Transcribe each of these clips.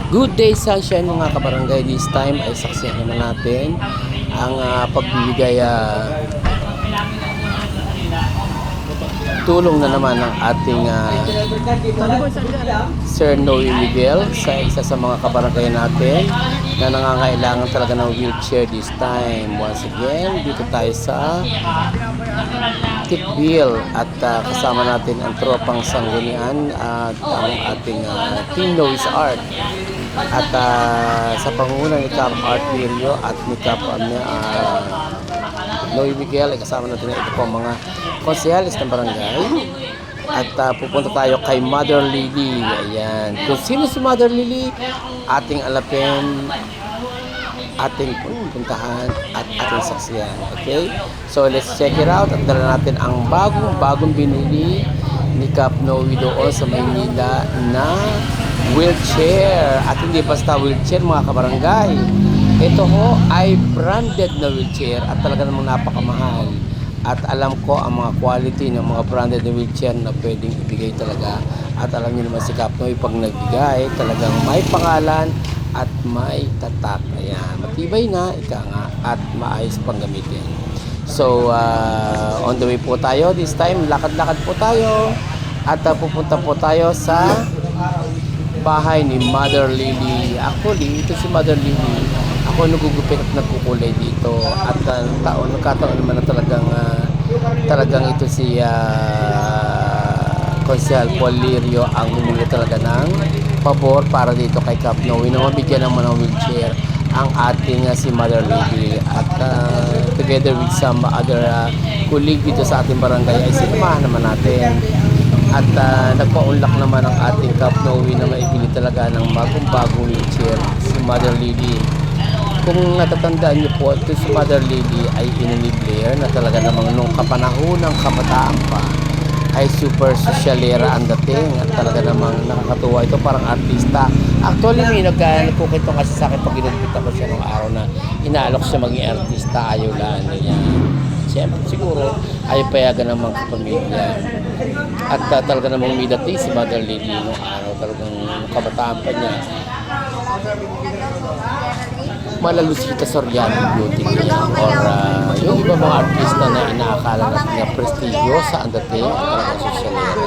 Good day, sunshine mga kabarangay. This time ay saksihan naman natin ang pagbibigay tulong na naman ng ating Sir Noe Miguel sa isa sa mga kabarangay natin na nangangailangan talaga ng wheelchair this time. Once again, dito tayo sa Tikbil at kasama natin ang tropang sanggunian at ang ating Team Noe's Art. At sa pangunan ni Cap Art Lirio at ni Cap Noe Miguel ay kasama natin ito po mga konsehalis ng barangay. At pupunta tayo kay Mother Lily. Ayan. Kung sino si Mother Lily, ating alapin, ating puntahan at ating saksiyan. Okay? So let's check it out. At dala natin ang bagong binili ni Cap Noe doon sa Maynila na wheelchair. At hindi basta wheelchair mga kabarangay. Ito ho ay branded na wheelchair at talaga namang napakamahal. At alam ko ang mga quality ng mga branded na wheelchair na pwedeng ibigay talaga. At alam niyo naman si Cap Noe pag nagbigay, talagang may pangalan at may tatak. Ayan, matibay na, ika nga, at maayos pang gamitin. So, on the way po tayo. This time, lakad-lakad po tayo. At pupunta po tayo sa bahay ni Mother Lily. Actually, ito si Mother Lily. Ako nagugupit at nagkukulay dito. At nagkataon naman na talagang ito si Konsehal Paul Lirio ang humingi talaga ng pabor para dito kay Cap Noe na mabigyan naman ng wheelchair ang ating si Mother Lily. At together with some other colleague dito sa ating barangay ay sinamahan naman natin. At nagpaunlak naman ang ating Cap Noe na maibili talaga ng bagong wheelchair si Mother Lily. Kung natatandaan niyo po, ito si Mother Lily ay inani Blair na talaga namang nung kapanahon ng kabataan pa ay super sosyalera ang dating at talaga namang nakakatuwa. Ito parang artista. Actually, may nagkukito kasi sa akin pag ginagpita ko siya nung araw na inaalok siya maging artista. Ayaw lang niya. Siyempre, siguro, ayaw payagan ng mga kapamilya. At talaga namang may dating si Mother Lily nung araw. Talagang kabataan pa niya. Malalusita Soriano beauty or yung iba mga artista na inaakala natin na prestigyosa ang dating at talagang sosyalera.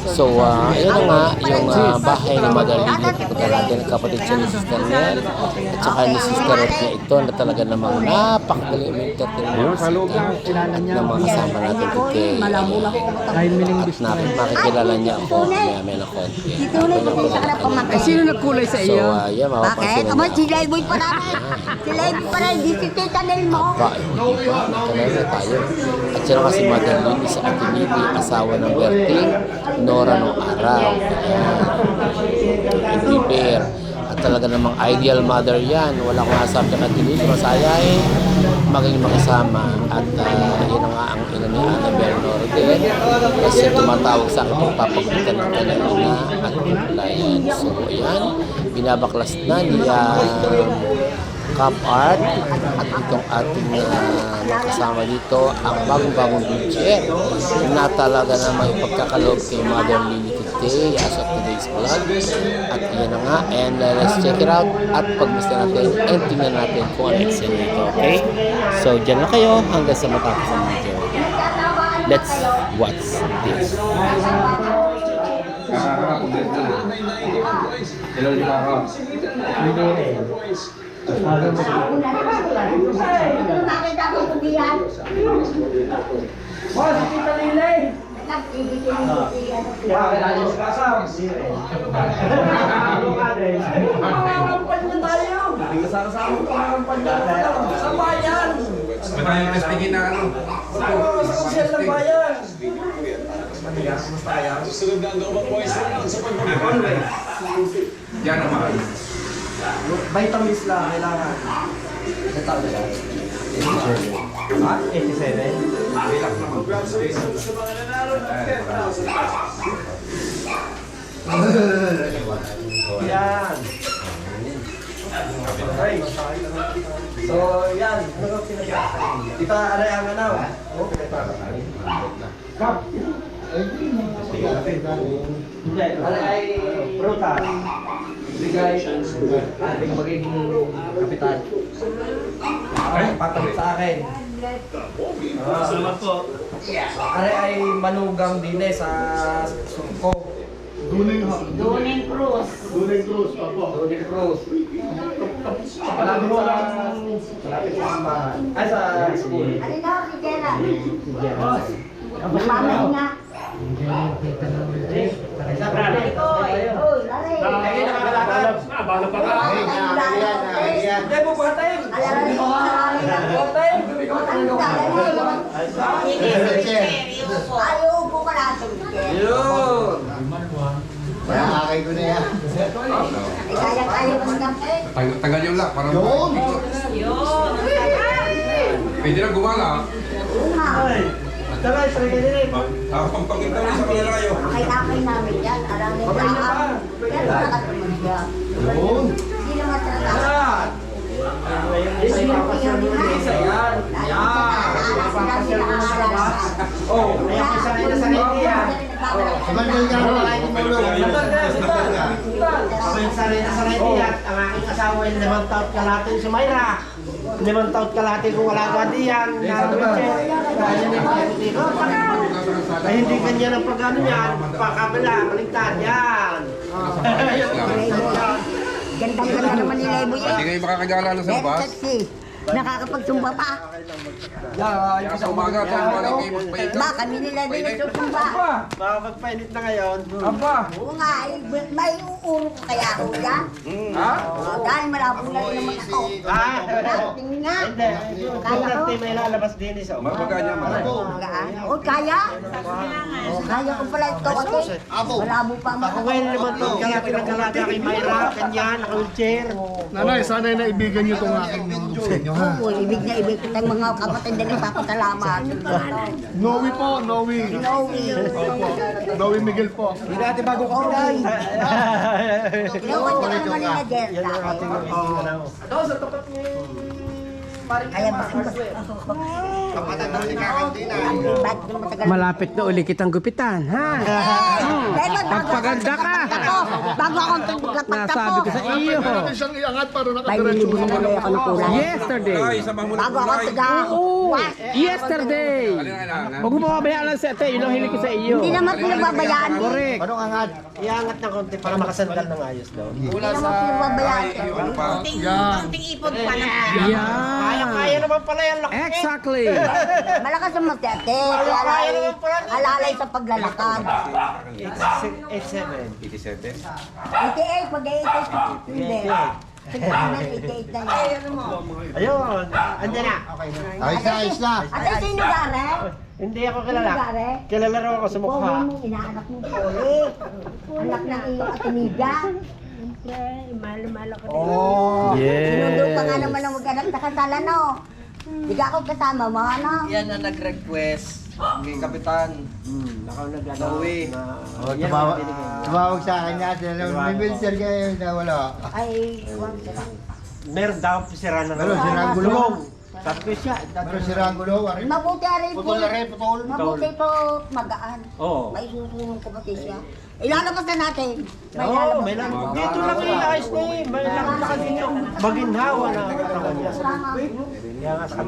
So, ayun na nga yung bahay ni Mother Lily. Pupunta natin ang kapatid siya ni Sister Nel at saka ni Sister Red niya ito na talaga namang napakagaling entertainment at na mga kasama natin today. At makikilala niya ako may na konti. Sino nagkulay sa iyo? So, yan, mapapansin niya. Sila Iboy pa namin. Sila Iboy pa rin. Di si Tita Nel mo. Nakalala na tayo. At siya na kasi Mother Lily sa Ate Lily, asawa ng Berting, Nora nung araw. Hindi pair. At talaga namang ideal mother yan. Wala akong asam sa Ate Lily. Masayahin, maging makasama. At yun na nga ang ina ni Annabelle Nora din. Kasi tumatawag sa akin pagpapagulitan ng kanyang ina at pulayan. So, ayan. Binabaklas na niya Cap Art at itong ating makasama dito ang bagong wheelchair na talaga na may pagkakaloob kay Mother Lily today as of today's vlog. At yan na nga, and let's check it out at pagmusta natin and tingnan natin kung ano eksena ito. Okay? So dyan na kayo hanggang sa matapos ang video. Let's watch this. Hello, di ba ako? Nakita ko kung diyan. Boss, si Tita Lily! Kailangan sa kasam. Pamarampal na tayo. Kasama ko pamarampal na tayo. Sa bayan. Ba't tayo restigin na ano? Sa sosyal na bayan. Susunod na ang gawang boys sa pag-conway. Yan ang mahal. Vitamins lang, kailangan. Ito na yan. Ha? 87? Relax naman. Congratulations sa mga nanalo ng 10,000. Yan. Okay. So, yan. Ano ka pinag-asahin? Kita, ano yung anaw? Kap. Hindi. Ano ay prutas? ibigay ating magiging kapitan. Ay, patagit sa akin. Salamat po. Are ay manugang din sa Sungko. Duning Cruz. Opo. Roding Cruz. Malapit sa simbahan. Ay, sa school. Ano na, si Gerald? Mamay nga. Uy, lari. Ay, nakakalakad. Bala pa ka. Hindi mo buhatin. Alam mo, Buhatin. ayaw po ka na. Yun. Ay, kaya mo na. Tagal yung lock, parang pwede na gumala. Tara, sarili din. Ang pagkita mo sa pangirayo. Kakay namin yan. Alam mo, yan nakatulog siya. Hindi naman talaga. Tara. Isa yan. Oh, Ang aking asawa ay 5 taon kalahati sa Mayra. 5 taon kalahati kung wala ka diyan. Ay hindi kanya ng pagano yan. Pakabala, baligtad yan. Gandang-ganda naman ni Lebo yan. Hindi kayo makakagala ng sa bus. Sexy. Nakakapagsumba pa. Kaya sa umaga, sa umaga kayo magpahinga. Ba, kami nila din nagsusumba. Makapagpainit na ngayon. Aba. Oo nga, may uuro ko kaya ako yan. Ha? Dahil malabo na rin naman ako. Tingin nga. Hindi. Kaya ko. May lalabas din isa. Mabaga niya, malabo. Magaan. O, kaya? O, kaya ko pala ito kasi. Malabo pa Ako ngayon 5 taon kalahati ng kalahati kay Mayra. Kanya, naka-wheelchair. Nanay, sana'y naibigan niyo itong aking YouTube sa inyo, ha? Oo, ibig na ibig kitang mga kapatid na nagpapasalamat. Noe po, Noe. Noe. Noe Miguel po. Hindi natin bago ka pinay. Inuwan niya naman nila Jer sa akin. Ito, sa tapat niya yung Kaya ba? Ba't yung matagal? Malapit na uli kitang gupitan, ha? Pagpaganda ka. Bago akong tuglapat Nasabi ko sa iyo. Pwede natin siyang iangat para May nakadiretso nilibo na naman. ako ng kulay. Yesterday. Ay, sa mga Bago ako taga... Oo, yesterday. Alin ang kailangan? Huwag mo pababayaan lang sa ate, yun ang hilig ko sa iyo. Hindi naman pinababayaan. Correct. Anong angat? Iangat ng konti para makasandal ng ayos daw. Hindi naman pinababayaan. Yan. Kaya Yan. naman pala yan. Laki. Exactly. Malakas ang masete. Alalay sa paglalakad. 87. 87. 88, pag 88, hindi. 88 na yan. Ayun. Andiyan na. Okay na. Ayos na. Ate, sino gare? Hindi ako Sino kilala. gare? Kilala raw ako sa mukha. Pogi mo, inaanak mo Poli. Anak ng iyong atiniga. Oh. Sinundo pa nga naman ang mag-anak na kasalan, no? Di ka ako kasama mo, ano? Yan ang nag-request kay Kapitan. Ako Noe. Tumawag sa akin natin, may wheelchair kayo na wala. Ay, wag sila. Meron daw sira na Meron sirang gulong. Sabi ko siya. Pero sirang gulo, ari. Mabuti rin po. Putol na rin, putol. Mabuti po magaan. Oo. May susunong ko pati siya. Ilalabas na natin. May Oo, lalabas may na. lang. Dito lang iayos na eh. May lang nakagito. Maginhawa na. Kaya nga sa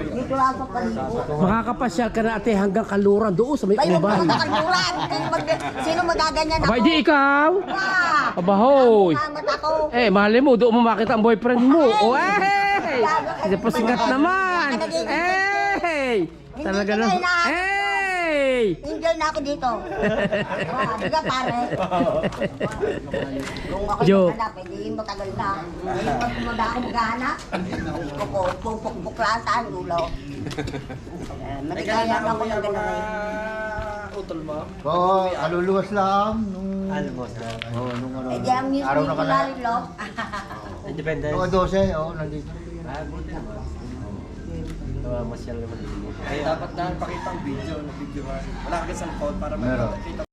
Dito lang sa palibot. Makakapasyal ka na ate hanggang Kaluran doon sa may May ubay. magkakalburan. Sino magaganyan ako? Abay di ikaw. Ah! Abahoy. Salamat ako. Eh, mahali mo, doon mo makita ang boyfriend mo. Oh, eh! Hindi pa sikat naman. Eh! Talaga na. Eh! Enjoy na ako dito. Di ka pare. Kung ako Joke. maghanap, hindi matagal na. Pag muna ako maghanap, pupukpuk lang tayo ulo. Matigayan ako ng gano'n. Utol mo? Oo, kaluluwas lang. Nung, Almos na. nung ano. Eh di ang news Araw na dito ka lalim, lo. Independent. Mga 12, nandito. Masyal naman dito. Dapat na pakita ang video na video. Wala ka sa phone para Meron. makita